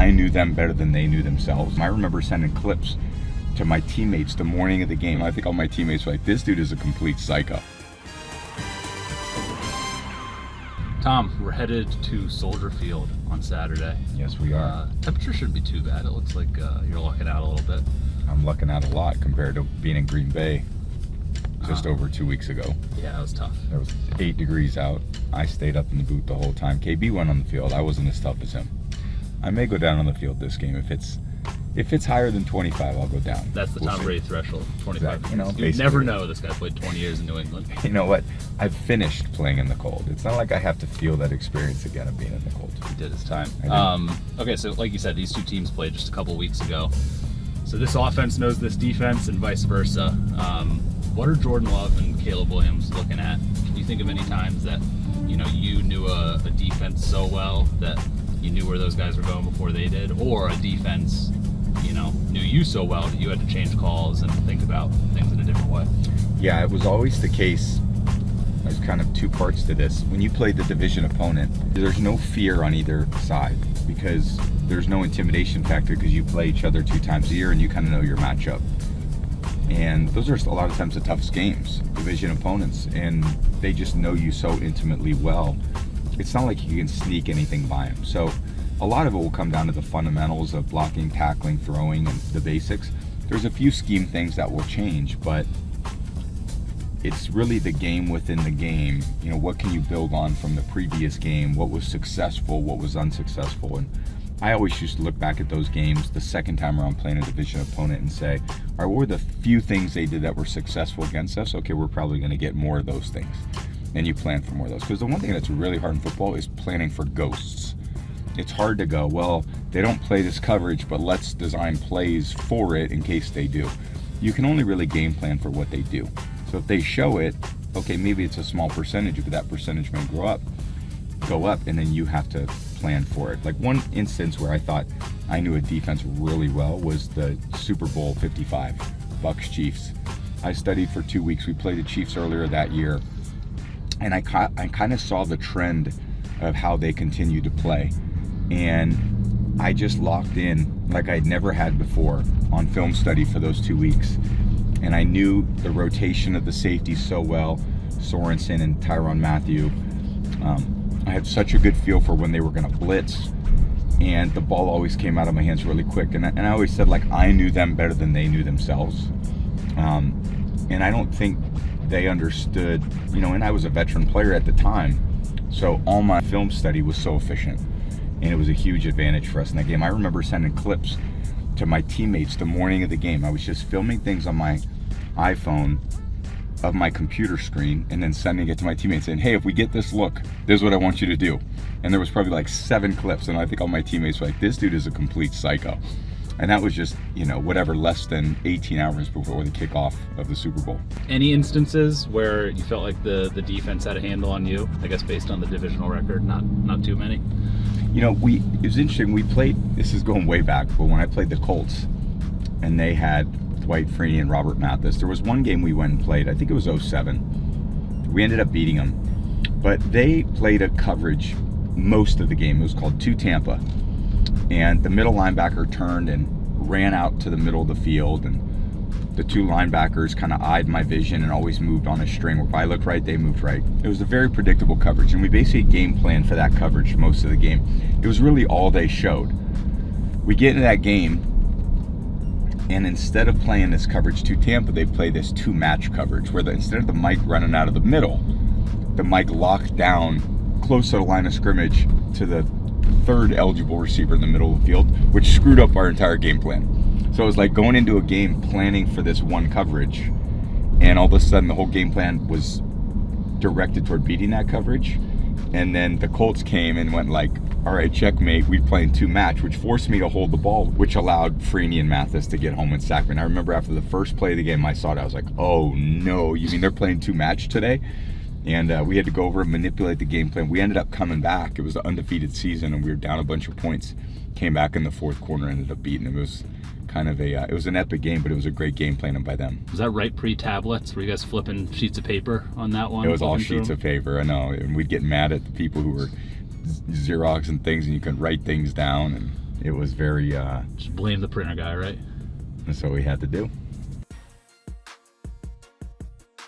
I knew them better than they knew themselves. I remember sending clips to my teammates the morning of the game. I think all my teammates were like, this dude is a complete psycho. Tom, we're headed to Soldier Field on Saturday. Yes, we are. Temperature shouldn't be too bad. It looks like you're lucking out a little bit. I'm lucking out a lot compared to being in Green Bay just over 2 weeks ago. Yeah, that was tough. There was 8 degrees out. I stayed up in the booth the whole time. KB went on the field. I wasn't as tough as him. I may go down on the field this game. If it's higher than 25, I'll go down. That's the Tom Brady threshold, 25. Exactly. You never know. This guy played 20 years in New England. You know what? I've finished playing in the cold. It's not like I have to feel that experience again of being in the cold. He did his time. I Okay, so like you said, these two teams played just a couple weeks ago. So this offense knows this defense and vice versa. What are Jordan Love and Caleb Williams looking at? Can you think of any times that you knew a defense so well that you knew where those guys were going before they did, or a defense knew you so well that you had to change calls and think about things in a different way? Yeah, it was always the case. There's kind of two parts to this. When you play the division opponent, there's no fear on either side because there's no intimidation factor because you play each other 2 times a year and you kind of know your matchup. And those are a lot of times the toughest games, division opponents, and they just know you so intimately well. It's not like you can sneak anything by them. So a lot of it will come down to the fundamentals of blocking, tackling, throwing, and the basics. There's a few scheme things that will change, but it's really the game within the game. What can you build on from the previous game? What was successful? What was unsuccessful? And I always used to look back at those games the second time around playing a division opponent and say, all right, what were the few things they did that were successful against us? Okay, we're probably going to get more of those things. And you plan for more of those. Because the one thing that's really hard in football is planning for ghosts. It's hard to go, well, they don't play this coverage, but let's design plays for it in case they do. You can only really game plan for what they do. So if they show it, okay, maybe it's a small percentage, but that percentage may go up, and then you have to plan for it. Like one instance where I thought I knew a defense really well was the Super Bowl 55, Bucs Chiefs. I studied for 2 weeks. We played the Chiefs earlier that year, and I kind of saw the trend of how they continued to play. And I just locked in like I'd never had before on film study for those 2 weeks. And I knew the rotation of the safeties so well, Sorensen and Tyrann Mathieu. I had such a good feel for when they were going to blitz, and the ball always came out of my hands really quick. And I always said, like, I knew them better than they knew themselves. And I don't think they understood, and I was a veteran player at the time, so all my film study was so efficient. And it was a huge advantage for us in that game. I remember sending clips to my teammates the morning of the game. I was just filming things on my iPhone of my computer screen and then sending it to my teammates saying, hey, if we get this look, this is what I want you to do. And there was probably like 7 clips, and I think all my teammates were like, this dude is a complete psycho. And that was just, whatever, less than 18 hours before the kickoff of the Super Bowl. Any instances where you felt like the defense had a handle on you, I guess based on the divisional record? Not too many. It was interesting. We played, this is going way back, but when I played the Colts and they had Dwight Freeney and Robert Mathis, there was one game we went and played, I think it was 07. We ended up beating them, but they played a coverage most of the game. It was called 2 Tampa, and the middle linebacker turned and ran out to the middle of the field, and the 2 linebackers kind of eyed my vision and always moved on a string. If I looked right, they moved right. It was a very predictable coverage, and we basically game planned for that coverage most of the game. It was really all they showed. We get into that game, and instead of playing this coverage 2 Tampa, they play this 2 match coverage, where instead of the Mike running out of the middle, the Mike locked down close to the line of scrimmage to the 3rd eligible receiver in the middle of the field, which screwed up our entire game plan. So it was like going into a game planning for this one coverage, and all of a sudden the whole game plan was directed toward beating that coverage. And then the Colts came and went like, all right, checkmate, we playing 2 match, which forced me to hold the ball, which allowed Freeney and Mathis to get home and sack me. And I remember after the first play of the game, I saw it, I was like, oh no, you mean they're playing 2 match today? And we had to go over and manipulate the game plan. We ended up coming back. It was an undefeated season, and we were down a bunch of points. Came back in the 4th quarter, ended up beating them. It was kind of it was an epic game, but it was a great game plan by them. Was that right pre-tablets? Were you guys flipping sheets of paper on that one? It was all sheets of paper, I know. And we'd get mad at the people who were Xeroxing things, and you could write things down. And it was very, Just blame the printer guy, right? that's what we had to do.